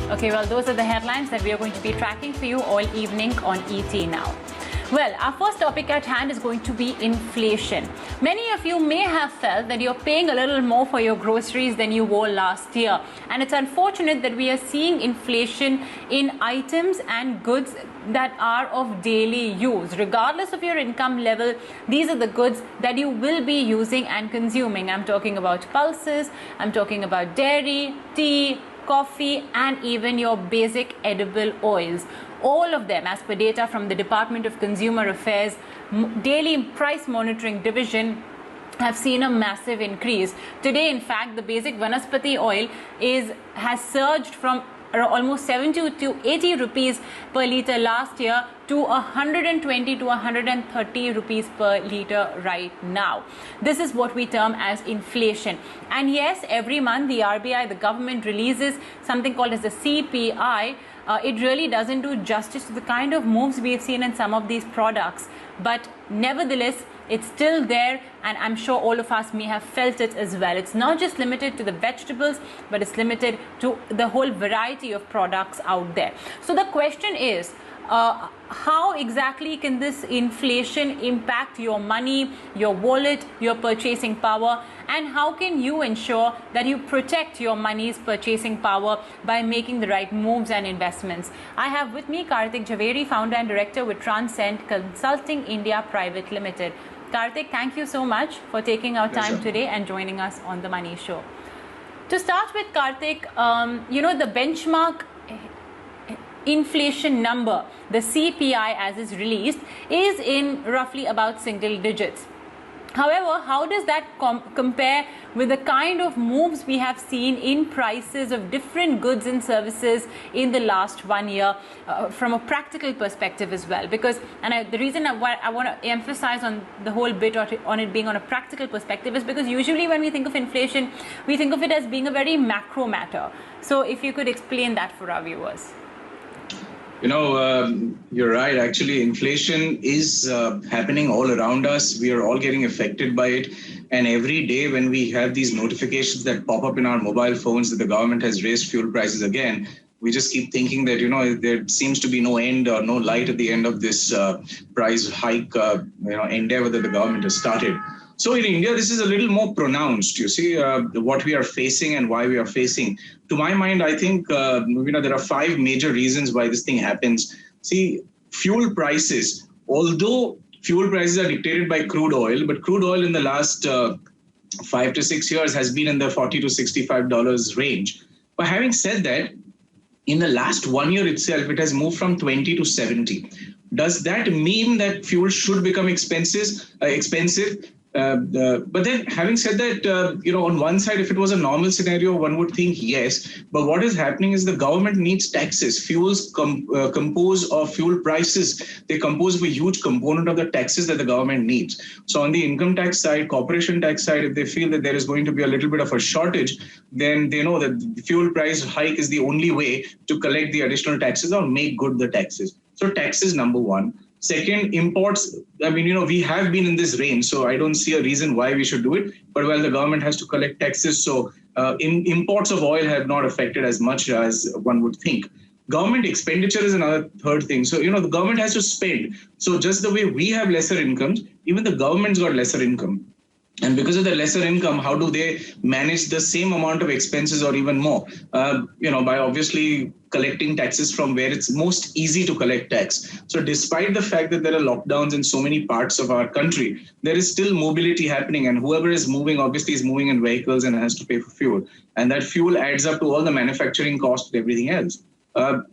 Okay, well, those are the headlines that we are going to be tracking for you all evening on ET Now. Well, our first topic at hand is going to be inflation. Many of you may have felt that you're paying a little more for your groceries than you were last year. And it's unfortunate that we are seeing inflation in items and goods that are of daily use. Regardless of your income level, these are the goods that you will be using and consuming. I'm talking about pulses, I'm talking about dairy, tea, coffee, and even your basic edible oils. All of them, as per data from the Department of Consumer Affairs Daily Price Monitoring Division, have seen a massive increase. Today, in fact, the basic Vanaspati oil has surged from almost 70 to 80 rupees per litre last year to 120 to 130 rupees per litre right now. This is what we term as inflation. And yes, every month the RBI, the government, releases something called as the CPI. It really doesn't do justice to the kind of moves we've seen in some of these products. But nevertheless, it's still there, and I'm sure all of us may have felt it as well. It's not just limited to the vegetables, but it's limited to the whole variety of products out there. So the question is, how exactly can this inflation impact your money, your wallet, your purchasing power, and how can you ensure that you protect your money's purchasing power by making the right moves and investments? I have with me Kartik Jhaveri, founder and director with Transcend Consulting India Private Limited. Kartik, thank you so much for taking our time today and joining us on the Money Show. To start with, Kartik, the benchmark inflation number, the CPI as is released, is in roughly about single digits. However, how does that compare with the kind of moves we have seen in prices of different goods and services in the last 1 year from a practical perspective as well? Because, the reason I want to emphasize on the whole bit on it being on a practical perspective is because usually when we think of inflation, we think of it as being a very macro matter. So if you could explain that for our viewers. You're right. Actually, inflation is happening all around us. We are all getting affected by it. And every day when we have these notifications that pop up in our mobile phones that the government has raised fuel prices again, we just keep thinking that, there seems to be no end or no light at the end of this price hike, endeavor that the government has started. So in India, this is a little more pronounced, you see, what we are facing and why we are facing. To my mind, I think, there are 5 major reasons why this thing happens. See, fuel prices, although fuel prices are dictated by crude oil, but crude oil in the last 5 to 6 years has been in the $40 to $65 range. But having said that, in the last 1 year itself, it has moved from 20 to 70. Does that mean that fuel should become expensive? But then having said that, on one side, if it was a normal scenario, one would think yes. But what is happening is the government needs taxes. Fuels compose of fuel prices. They compose of a huge component of the taxes that the government needs. So on the income tax side, corporation tax side, if they feel that there is going to be a little bit of a shortage, then they know that the fuel price hike is the only way to collect the additional taxes or make good the taxes. So taxes, number one. Second, imports. We have been in this range, so I don't see a reason why we should do it. But the government has to collect taxes, so imports of oil have not affected as much as one would think. Government expenditure is another third thing. So, the government has to spend. So just the way we have lesser incomes, even the government's got lesser income. And because of the lesser income, how do they manage the same amount of expenses or even more? By obviously collecting taxes from where it's most easy to collect tax. So despite the fact that there are lockdowns in so many parts of our country, there is still mobility happening. And whoever is moving, obviously, is moving in vehicles and has to pay for fuel. And that fuel adds up to all the manufacturing costs and everything else.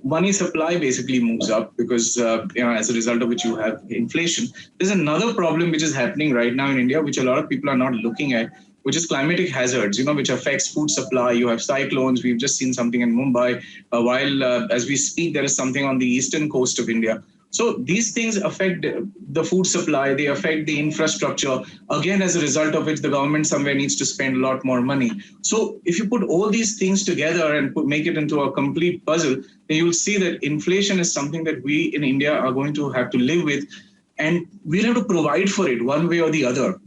Money supply basically moves up because, as a result of which you have inflation. There's another problem which is happening right now in India, which a lot of people are not looking at, which is climatic hazards, which affects food supply. You have cyclones. We've just seen something in Mumbai. While as we speak, there is something on the eastern coast of India. So these things affect the food supply, they affect the infrastructure, again, as a result of which the government somewhere needs to spend a lot more money. So if you put all these things together and make it into a complete puzzle, then you'll see that inflation is something that we in India are going to have to live with, and we'll have to provide for it one way or the other.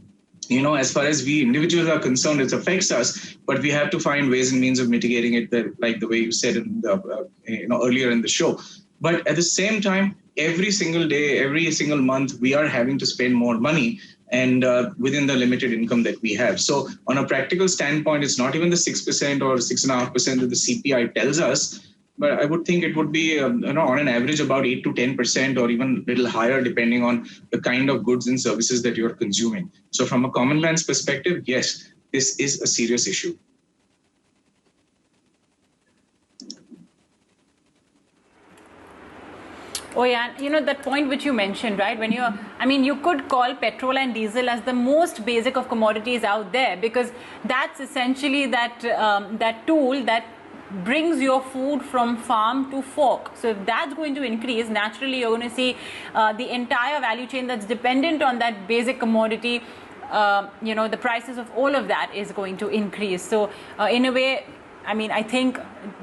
as far as we individuals are concerned, it affects us, but we have to find ways and means of mitigating it, like the way you said in the, earlier in the show. But at the same time, every single day, every single month, we are having to spend more money, and within the limited income that we have. So on a practical standpoint, it's not even the 6% or 6.5% that the CPI tells us, but I would think it would be, on an average about 8 to 10% or even a little higher, depending on the kind of goods and services that you're consuming. So from a common man's perspective, yes, this is a serious issue. Oh yeah, that point which you mentioned, right? When you could call petrol and diesel as the most basic of commodities out there, because that's essentially that tool that brings your food from farm to fork. So if that's going to increase, naturally you're going to see the entire value chain that's dependent on that basic commodity, the prices of all of that is going to increase. So in a way, I think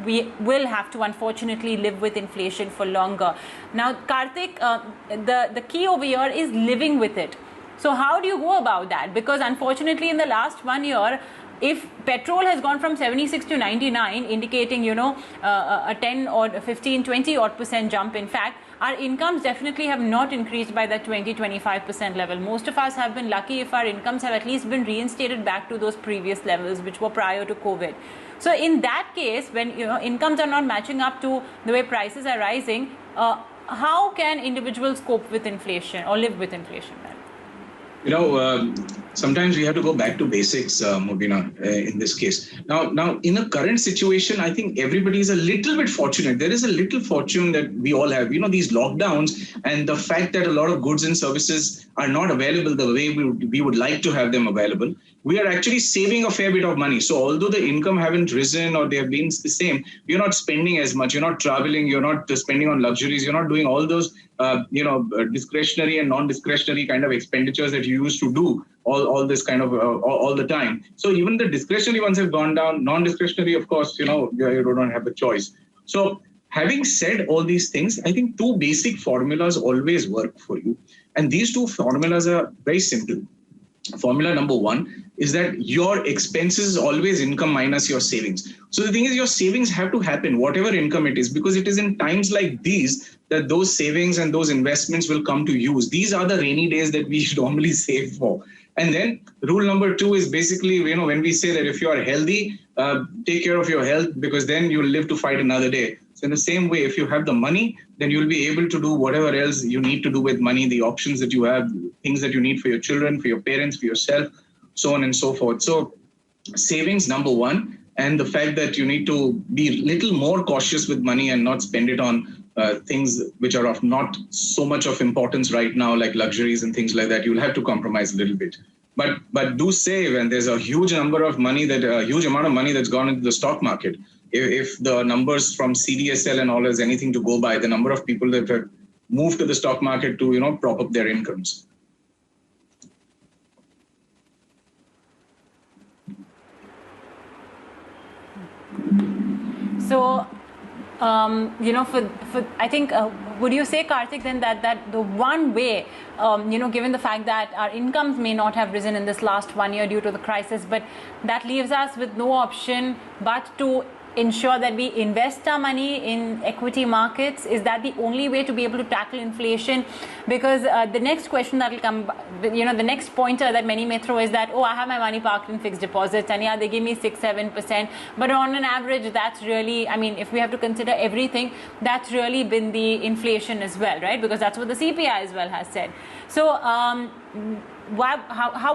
we will have to unfortunately live with inflation for longer. Now, Kartik, the key over here is living with it. So how do you go about that? Because unfortunately in the last 1 year, if petrol has gone from 76 to 99, indicating, a 10 or 15, 20 odd % jump, in fact, our incomes definitely have not increased by that 20-25% level. Most of us have been lucky if our incomes have at least been reinstated back to those previous levels, which were prior to COVID. So in that case, when incomes are not matching up to the way prices are rising, how can individuals cope with inflation or live with inflation? Sometimes we have to go back to basics, Mubina, in this case. Now, in a current situation, I think everybody is a little bit fortunate. There is a little fortune that we all have. These lockdowns and the fact that a lot of goods and services are not available the way we would like to have them available. We are actually saving a fair bit of money. So although the income haven't risen or they have been the same, you're not spending as much. You're not traveling. You're not spending on luxuries. You're not doing all those, discretionary and non-discretionary kind of expenditures that you used to do all this kind of all the time. So even the discretionary ones have gone down. Non-discretionary, of course, you don't have a choice. So having said all these things, I think two basic formulas always work for you. And these two formulas are very simple. Formula number one is that your expenses is always income minus your savings. So the thing is, your savings have to happen, whatever income it is, because it is in times like these that those savings and those investments will come to use. These are the rainy days that we normally save for. And then rule number two is basically, when we say that if you are healthy, take care of your health, because then you'll live to fight another day. So in the same way, if you have the money, then you'll be able to do whatever else you need to do with money, the options that you have, things that you need for your children, for your parents, for yourself, so on and so forth. So savings, number one, and the fact that you need to be a little more cautious with money and not spend it on things which are of not so much of importance right now, like luxuries and things like that. You'll have to compromise a little bit. But do save, and there's a huge amount of money that's gone into the stock market. If the numbers from CDSL and all is anything to go by, the number of people that have moved to the stock market to prop up their incomes. So, I think, would you say, Kartik, then that the one way, given the fact that our incomes may not have risen in this last 1 year due to the crisis, but that leaves us with no option but to ensure that we invest our money in equity markets? Is that the only way to be able to tackle inflation? Because the next question that will come, the next pointer that many may throw is that, I have my money parked in fixed deposits and they give me 6-7%. But on an average, that's really, if we have to consider everything, that's really been the inflation as well, right? Because that's what the CPI as well has said. So how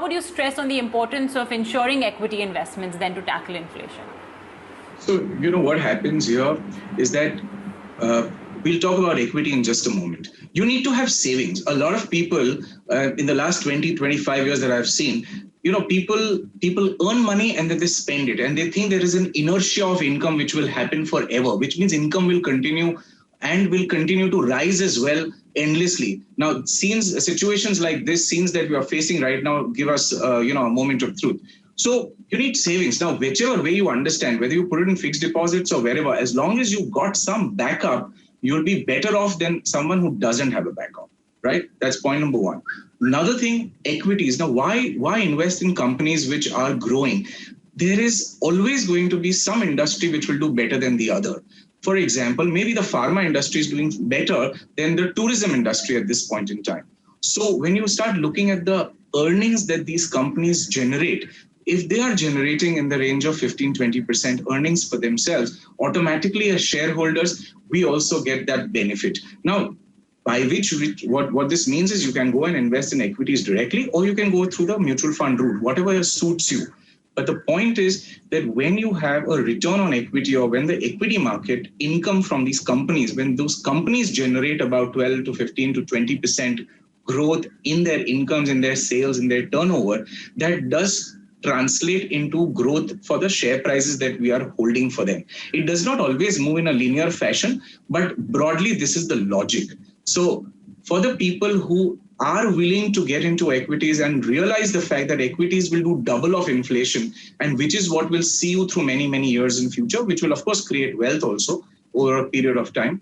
would you stress on the importance of ensuring equity investments then to tackle inflation? So, what happens here is that we'll talk about equity in just a moment. You need to have savings. A lot of people in the last 20, 25 years that I've seen, people earn money and then they spend it. And they think there is an inertia of income which will happen forever, which means income will continue and will continue to rise as well endlessly. Now, situations like this, scenes that we are facing right now, give us, a moment of truth. So you need savings. Now, whichever way you understand, whether you put it in fixed deposits or wherever, as long as you got some backup, you'll be better off than someone who doesn't have a backup, right? That's point number one. Another thing, equities. Now, why invest in companies which are growing? There is always going to be some industry which will do better than the other. For example, maybe the pharma industry is doing better than the tourism industry at this point in time. So when you start looking at the earnings that these companies generate, if they are generating in the range of 15-20% earnings for themselves, automatically as shareholders, we also get that benefit. Now, by which what this means is you can go and invest in equities directly, or you can go through the mutual fund route, whatever suits you. But the point is that when you have a return on equity, or when the equity market income from these companies, when those companies generate about 12 to 15 to 20% growth in their incomes, in their sales, in their turnover, that does translate into growth for the share prices that we are holding for them. It does not always move in a linear fashion, but broadly, this is the logic. So for the people who are willing to get into equities and realize the fact that equities will do double of inflation, and which is what will see you through many, many years in future, which will of course create wealth also over a period of time,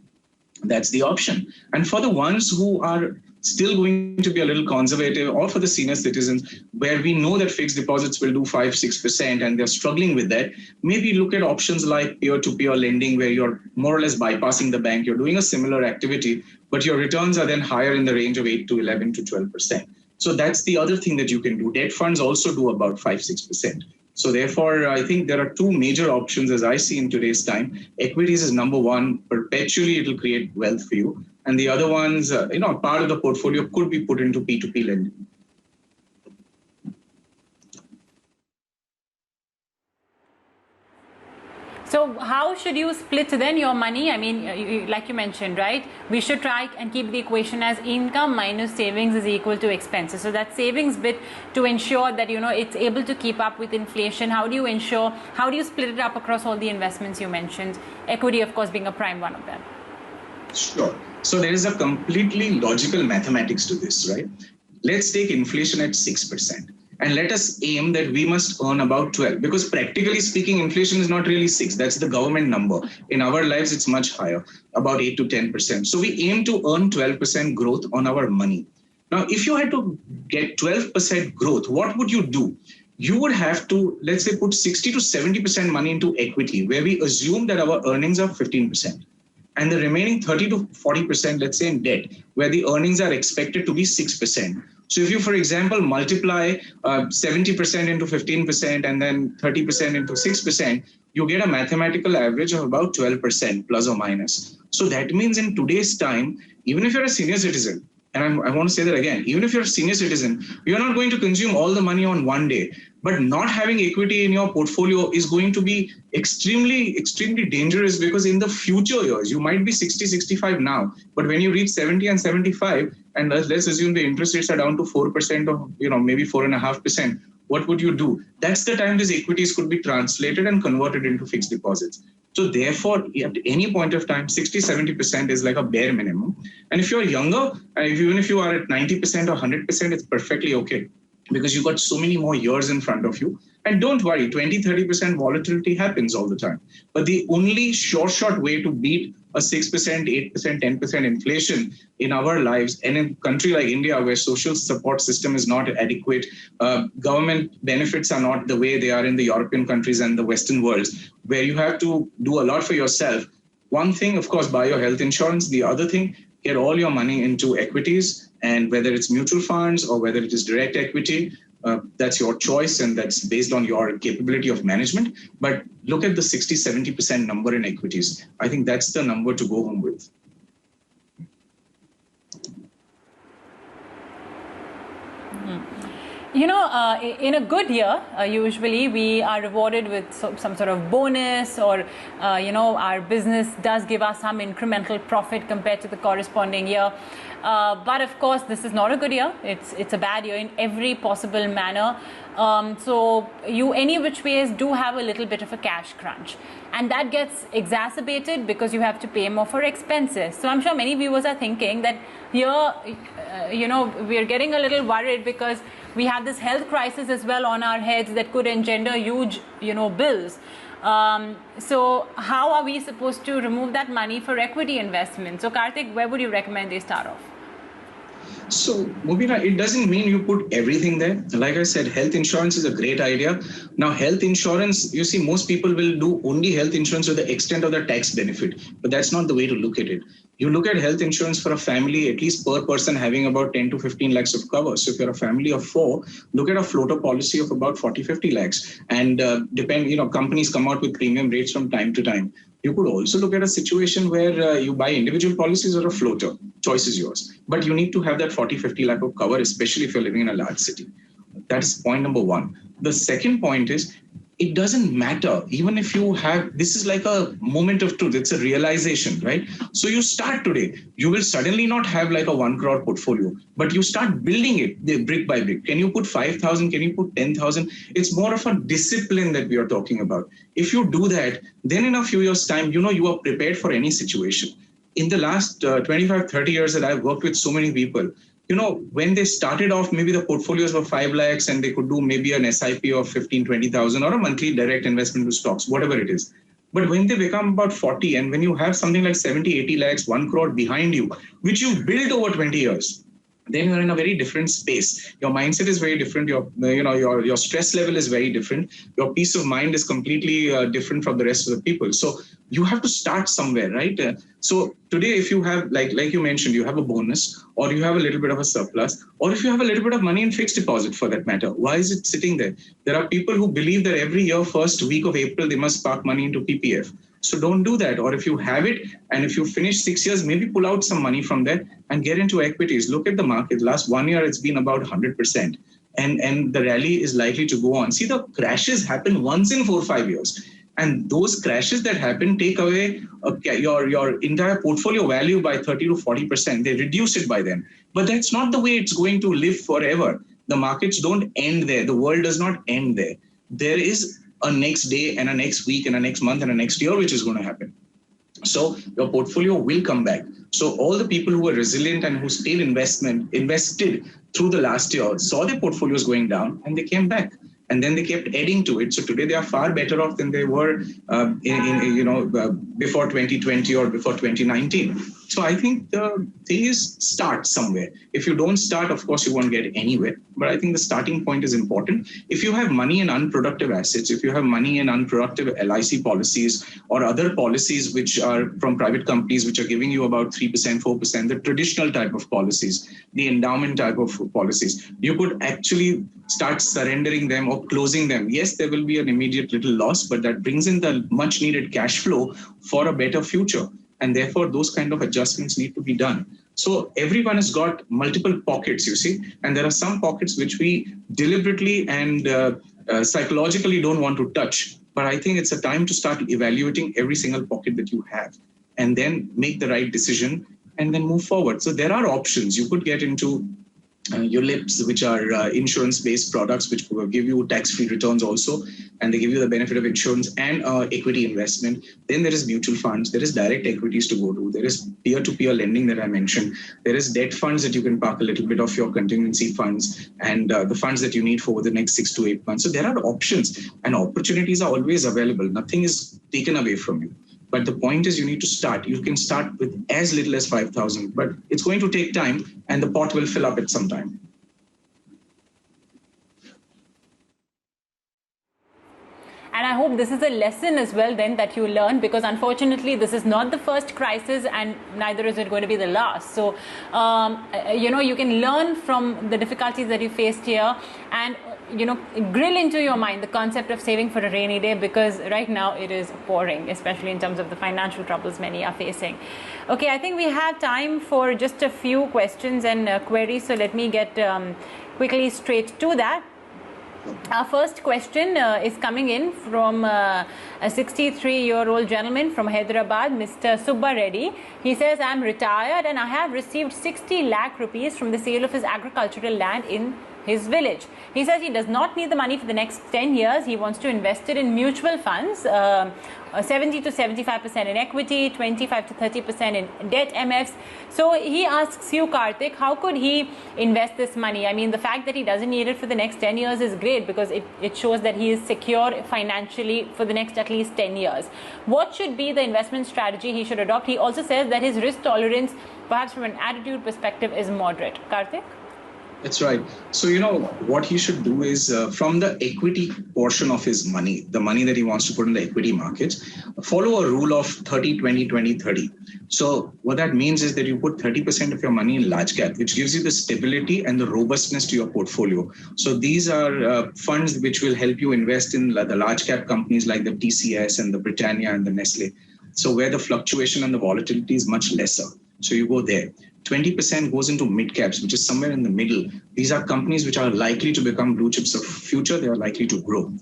that's the option. And for the ones who are still going to be a little conservative, or for the senior citizens where we know that fixed deposits will do 5-6% and they're struggling with that, maybe look at options like peer-to-peer lending, where you're more or less bypassing the bank. You're doing a similar activity, but your returns are then higher in the range of 8 to 11 to 12%. So that's the other thing that you can do. Debt funds also do about 5-6%. So therefore, I think there are two major options as I see in today's time. Equities is number one. Perpetually, it will create wealth for you. And the other ones, part of the portfolio could be put into P2P lending. So how should you split then your money? I mean, like you mentioned, right? We should try and keep the equation as income minus savings is equal to expenses. So that savings bit, to ensure that, it's able to keep up with inflation. How do you split it up across all the investments you mentioned? Equity, of course, being a prime one of them. Sure. So there is a completely logical mathematics to this, right? Let's take inflation at 6%. And let us aim that we must earn about 12, because practically speaking, inflation is not really 6. That's the government number. In our lives, it's much higher, about 8 to 10%. So we aim to earn 12% growth on our money. Now, if you had to get 12% growth, what would you do? You would have to, let's say, put 60 to 70% money into equity, where we assume that our earnings are 15%. And the remaining 30 to 40%, let's say, in debt, where the earnings are expected to be 6%. So if you, for example, multiply 70% into 15% and then 30% into 6%, you get a mathematical average of about 12% plus or minus. So that means in today's time, even if you're a senior citizen, and I want to say that again, even if you're a senior citizen, you're not going to consume all the money on one day. But not having equity in your portfolio is going to be extremely, extremely dangerous, because in the future years, you might be 60, 65 now. But when you reach 70 and 75, and let's assume the interest rates are down to 4% or maybe 4.5%, what would you do? That's the time these equities could be translated and converted into fixed deposits. So therefore, at any point of time, 60, 70% is like a bare minimum. And if you're younger, even if you are at 90% or 100%, it's perfectly okay, because you've got so many more years in front of you. And don't worry, 20, 30% volatility happens all the time. But the only short way to beat a 6%, 8%, 10% inflation in our lives, and in a country like India, where social support system is not adequate, government benefits are not the way they are in the European countries and the Western worlds, where you have to do a lot for yourself. One thing, of course, buy your health insurance. The other thing, get all your money into equities, and whether it's mutual funds or whether it is direct equity, that's your choice, and that's based on your capability of management. But look at the 60, 70% number in equities. I think that's the number to go home with. In a good year, usually we are rewarded with some sort of bonus, or, our business does give us some incremental profit compared to the corresponding year. But of course, this is not a good year. It's a bad year in every possible manner. So you, any which ways, do have a little bit of a cash crunch. And that gets exacerbated because you have to pay more for expenses. So I'm sure many viewers are thinking that here, we're getting a little worried because we have this health crisis as well on our heads that could engender huge, bills. So how are we supposed to remove that money for equity investment? So Kartik, where would you recommend they start off? So, Mubina, it doesn't mean you put everything there. Like I said, health insurance is a great idea. Now, health insurance, you see, most people will do only health insurance to the extent of the tax benefit, but that's not the way to look at it. You look at health insurance for a family, at least per person having about 10 to 15 lakhs of cover. So if you're a family of four, look at a floater policy of about 40, 50 lakhs. And companies come out with premium rates from time to time. You could also look at a situation where you buy individual policies or a floater. Choice is yours. But you need to have that 40, 50 lakh of cover, especially if you're living in a large city. That's point number one. The second point is, it doesn't matter, even if you have, this is like a moment of truth, it's a realization, right? So you start today, you will suddenly not have like a 1 crore portfolio, but you start building it brick by brick. Can you put 5,000? Can you put 10,000? It's more of a discipline that we are talking about. If you do that, then in a few years' time, you are prepared for any situation. In the last 25, 30 years that I've worked with so many people, when they started off, maybe the portfolios were 5 lakhs and they could do maybe an SIP of 15, 20,000 or a monthly direct investment to stocks, whatever it is. But when they become about 40 and when you have something like 70, 80 lakhs, 1 crore behind you, which you build over 20 years, then you're in a very different space. Your mindset is very different. Your stress level is very different. Your peace of mind is completely different from the rest of the people. So you have to start somewhere, right? So today, if you have, like you mentioned, you have a bonus or you have a little bit of a surplus, or if you have a little bit of money in fixed deposit for that matter, why is it sitting there? There are people who believe that every year, first week of April, they must park money into PPF. So don't do that. Or if you have it and if you finish 6 years, maybe pull out some money from there and get into equities. Look at the market. Last 1 year, it's been about 100%. And the rally is likely to go on. See, the crashes happen once in 4 or 5 years. And those crashes that happen take away your entire portfolio value by 30 to 40%. They reduce it by then. But that's not the way it's going to live forever. The markets don't end there. The world does not end there. There is a next day and a next week and a next month and a next year, which is going to happen. So your portfolio will come back. So all the people who were resilient and who stayed invested through the last year saw their portfolios going down and they came back. And then they kept adding to it. So today they are far better off than they were before 2020 or before 2019. So I think the thing is start somewhere. If you don't start, of course, you won't get anywhere. But I think the starting point is important. If you have money in unproductive assets, if you have money in unproductive LIC policies or other policies which are from private companies, which are giving you about 3%, 4%, the traditional type of policies, the endowment type of policies, you could actually start surrendering them or closing them. Yes, there will be an immediate little loss, but that brings in the much needed cash flow for a better future. And therefore, those kind of adjustments need to be done. So everyone has got multiple pockets, you see, and there are some pockets which we deliberately and psychologically don't want to touch. But I think it's a time to start evaluating every single pocket that you have and then make the right decision and then move forward. So there are options. You could get into ULIPs, which are insurance-based products, which will give you tax-free returns also, and they give you the benefit of insurance and equity investment. Then there is mutual funds. There is direct equities to go to. There is peer-to-peer lending that I mentioned. There is debt funds that you can park a little bit of your contingency funds and the funds that you need for the next 6 to 8 months. So there are options and opportunities are always available. Nothing is taken away from you. But the point is you need to start. You can start with as little as 5,000, but it's going to take time and the pot will fill up at some time. And I hope this is a lesson as well then that you learn, because unfortunately this is not the first crisis and neither is it going to be the last. So, you can learn from the difficulties that you faced here and, grill into your mind the concept of saving for a rainy day, because right now it is pouring, especially in terms of the financial troubles many are facing. Okay, I think we have time for just a few questions and queries. So let me get quickly straight to that. Our first question is coming in from a 63-year-old gentleman from Hyderabad, Mr. Subba Reddy. He says, I'm retired and I have received 60 lakh rupees from the sale of his agricultural land in his village. He says he does not need the money for the next 10 years. He wants to invest it in mutual funds, 70 to 75% in equity, 25 to 30% in debt MFs. So he asks you, Kartik, how could he invest this money? I mean, the fact that he doesn't need it for the next 10 years is great, because it shows that he is secure financially for the next at least 10 years. What should be the investment strategy he should adopt? He also says that his risk tolerance, perhaps from an attitude perspective, is moderate. Kartik? That's right. So, what he should do is from the equity portion of his money, the money that he wants to put in the equity markets, follow a rule of 30, 20, 20, 30. So what that means is that you put 30% of your money in large cap, which gives you the stability and the robustness to your portfolio. So these are funds which will help you invest in the large cap companies like the TCS and the Britannia and the Nestle. So where the fluctuation and the volatility is much lesser. So you go there. 20% goes into mid caps, which is somewhere in the middle. These are companies which are likely to become blue chips of future. They are likely to grow.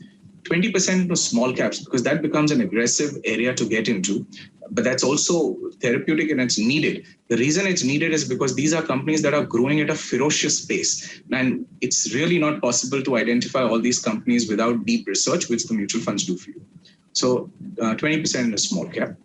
20% into small caps, because that becomes an aggressive area to get into. But that's also therapeutic and it's needed. The reason it's needed is because these are companies that are growing at a ferocious pace. And it's really not possible to identify all these companies without deep research, which the mutual funds do for you. So 20% in a small cap.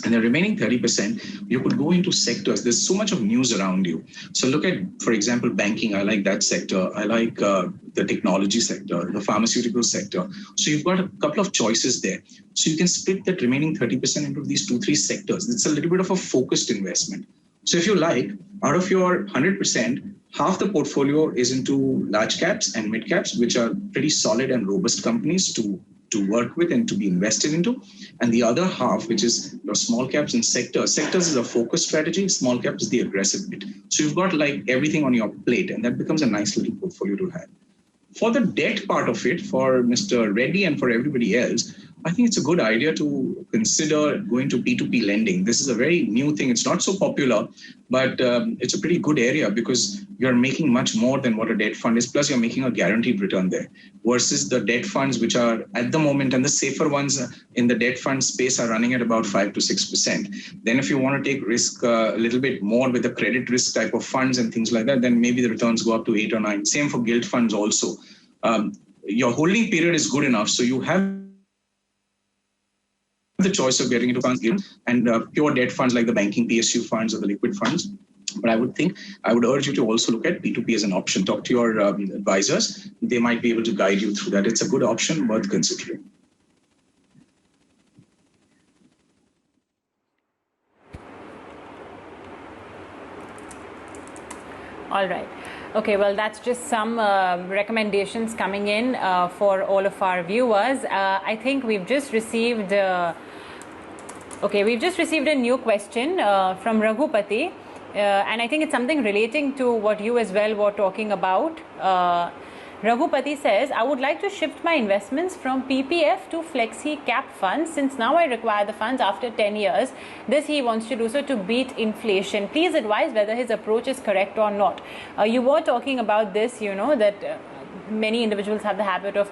And the remaining 30%, you could go into sectors. There's so much of news around you. So look at, for example, banking. I like that sector. I like the technology sector, the pharmaceutical sector. So you've got a couple of choices there. So you can split that remaining 30% into these 2-3 sectors. It's a little bit of a focused investment. So if you like, out of your 100%, half the portfolio is into large caps and mid caps, which are pretty solid and robust companies to work with and to be invested into. And the other half, which is your small caps and sectors. Sectors is a focus strategy. Small caps is the aggressive bit. So you've got like everything on your plate, and that becomes a nice little portfolio to have. For the debt part of it, for Mr. Reddy and for everybody else, I think it's a good idea to consider going to P2P lending. This is a very new thing. It's not so popular, but it's a pretty good area because you're making much more than what a debt fund is. Plus, you're making a guaranteed return there versus the debt funds, which are at the moment, and the safer ones in the debt fund space are running at about 5 to 6%. Then if you want to take risk a little bit more with the credit risk type of funds and things like that, then maybe the returns go up to 8 or 9. Same for gilt funds also. Your holding period is good enough, so you have the choice of getting into funds and pure debt funds like the banking PSU funds or the liquid funds. But I would urge you to also look at P2P as an option. Talk to your advisors. They might be able to guide you through that. It's a good option worth considering. All right. Okay, well, that's just some recommendations coming in for all of our viewers. I think we've just received a new question from Raghupati. And I think it's something relating to what you as well were talking about. Raghupati says, I would like to shift my investments from PPF to Flexi Cap funds since now I require the funds after 10 years. This he wants to do so to beat inflation. Please advise whether his approach is correct or not. You were talking about this, that many individuals have the habit of,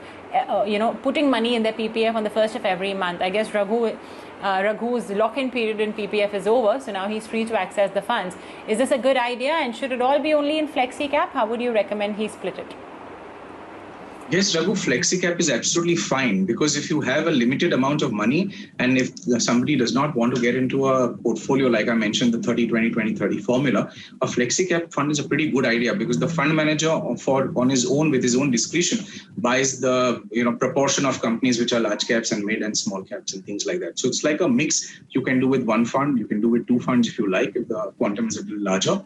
putting money in their PPF on the first of every month. I guess Raghu's lock-in period in PPF is over, so now he's free to access the funds. Is this a good idea, and should it all be only in Flexi Cap? How would you recommend he split it? Yes, Raghu, FlexiCap is absolutely fine because if you have a limited amount of money and if somebody does not want to get into a portfolio, like I mentioned, the 30-20-20-30 formula, a FlexiCap fund is a pretty good idea because the fund manager on his own, with his own discretion, buys the proportion of companies which are large caps and mid and small caps and things like that. So it's like a mix you can do with one fund, you can do with two funds if you like, if the quantum is a little larger.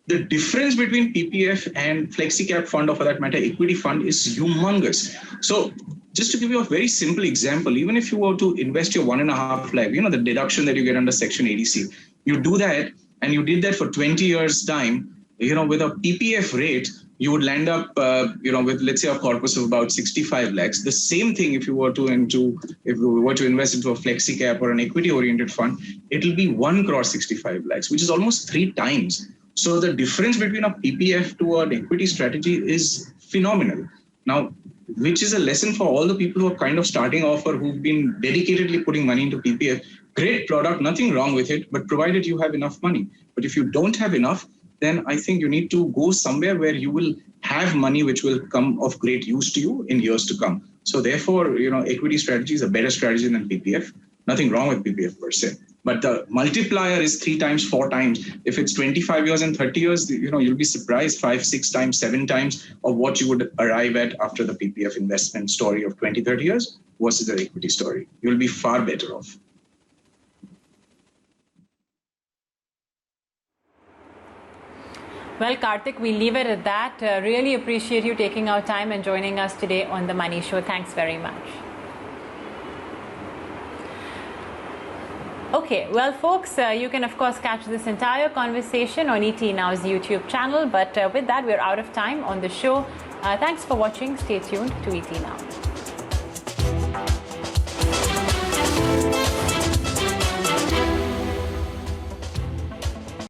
The difference between PPF and FlexiCap fund, or for that matter, equity fund, is humongous. So just to give you a very simple example, even if you were to invest your 1.5 lakh, the deduction that you get under Section 80C, you do that and you did that for 20 years time, with a PPF rate, you would land up, with, let's say, a corpus of about 65 lakhs. The same thing if we were to invest into a FlexiCap or an equity-oriented fund, it'll be 1 crore 65 lakhs, which is almost 3 times. So the difference between a PPF to an equity strategy is phenomenal. Now, which is a lesson for all the people who are kind of starting off or who've been dedicatedly putting money into PPF. Great product, nothing wrong with it, but provided you have enough money. But if you don't have enough, then I think you need to go somewhere where you will have money which will come of great use to you in years to come. So therefore, equity strategy is a better strategy than PPF. Nothing wrong with PPF per se. But the multiplier is 3 times, 4 times. If it's 25 years and 30 years, you'll be surprised 5, 6 times, 7 times of what you would arrive at after the PPF investment story of 20, 30 years versus the equity story. You'll be far better off. Well, Kartik, we leave it at that. Really appreciate you taking our time and joining us today on The Money Show. Thanks very much. Okay, well, folks, you can, of course, catch this entire conversation on ET Now's YouTube channel. But with that, we're out of time on the show. Thanks for watching. Stay tuned to ET Now.